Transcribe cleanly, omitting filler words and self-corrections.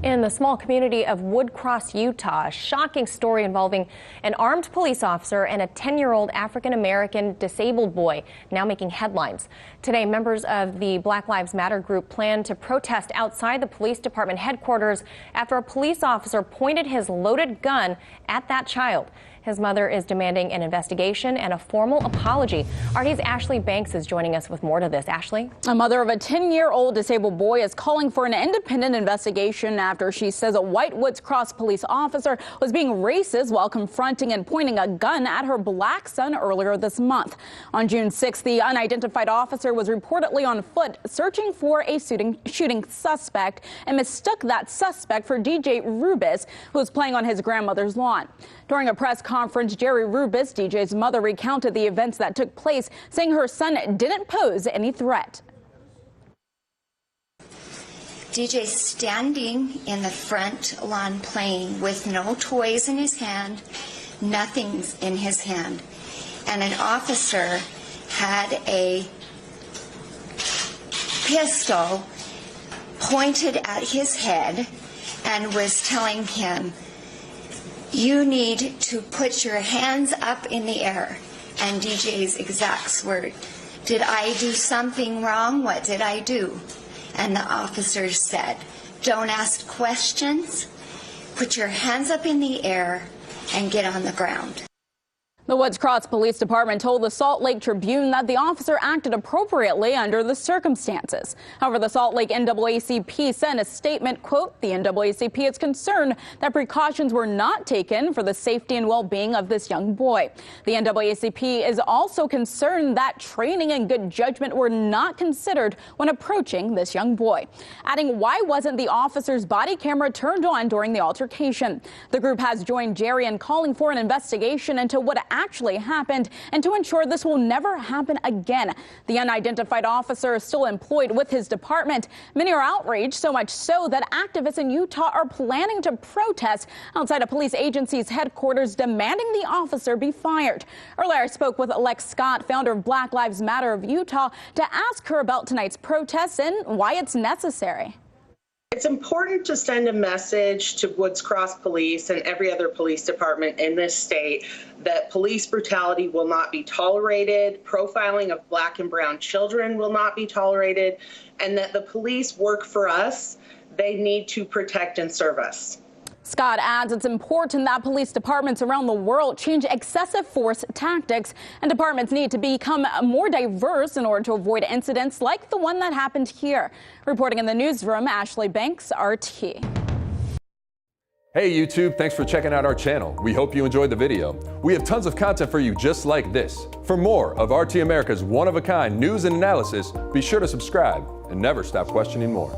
In the small community of Woodcross, Utah, a shocking story involving an armed police officer and a 10-year-old African-American disabled boy now making headlines. Today, members of the Black Lives Matter group plan to protest outside the police department headquarters after a police officer pointed his loaded gun at that child. His mother is demanding an investigation and a formal apology. RT's Ashlee Banks is joining us with more to this. Ashlee? A mother of a 10-year-old disabled boy is calling for an independent investigation after she says a white Woodcross police officer was being racist while confronting and pointing a gun at her black son earlier this month. On June 6th, the unidentified officer was reportedly on foot searching for a shooting suspect and mistook that suspect for DJ Rubis, who was playing on his grandmother's lawn. During a press conference, Jerry Rubis, DJ's mother, recounted the events that took place, saying her son didn't pose any threat. DJ standing in the front lawn playing with no toys in his hand, nothing's in his hand. And an officer had a pistol pointed at his head and was telling him, "You need to put your hands up in the air." And DJ's exact word, "Did I do something wrong? What did I do?" And the officer said, "Don't ask questions. Put your hands up in the air and get on the ground." The Woodcross Police Department told the Salt Lake Tribune that the officer acted appropriately under the circumstances. However, the Salt Lake NAACP said in a statement, quote, "The NAACP is concerned that precautions were not taken for the safety and well-being of this young boy. The NAACP is also concerned that training and good judgment were not considered when approaching this young boy." Adding, why wasn't the officer's body camera turned on during the altercation? The group has joined Jerry in calling for an investigation into what actually happened and to ensure this will never happen again. The unidentified officer is still employed with his department. Many are outraged, so much so that activists in Utah are planning to protest outside a police agency's headquarters, demanding the officer be fired. Earlier, I spoke with Lex Scott, founder of Black Lives Matter of Utah, to ask her about tonight's protests and why it's necessary. It's important to send a message to Woodcross Police and every other police department in this state that police brutality will not be tolerated, profiling of black and brown children will not be tolerated, and that the police work for us. They need to protect and serve us. Scott adds it's important that police departments around the world change excessive force tactics, and departments need to become more diverse in order to avoid incidents like the one that happened here. Reporting in the newsroom, Ashlee Banks, RT. Hey YouTube, thanks for checking out our channel. We hope you enjoyed the video. We have tons of content for you just like this. For more of RT America's one-of-a-kind news and analysis, be sure to subscribe and never stop questioning more.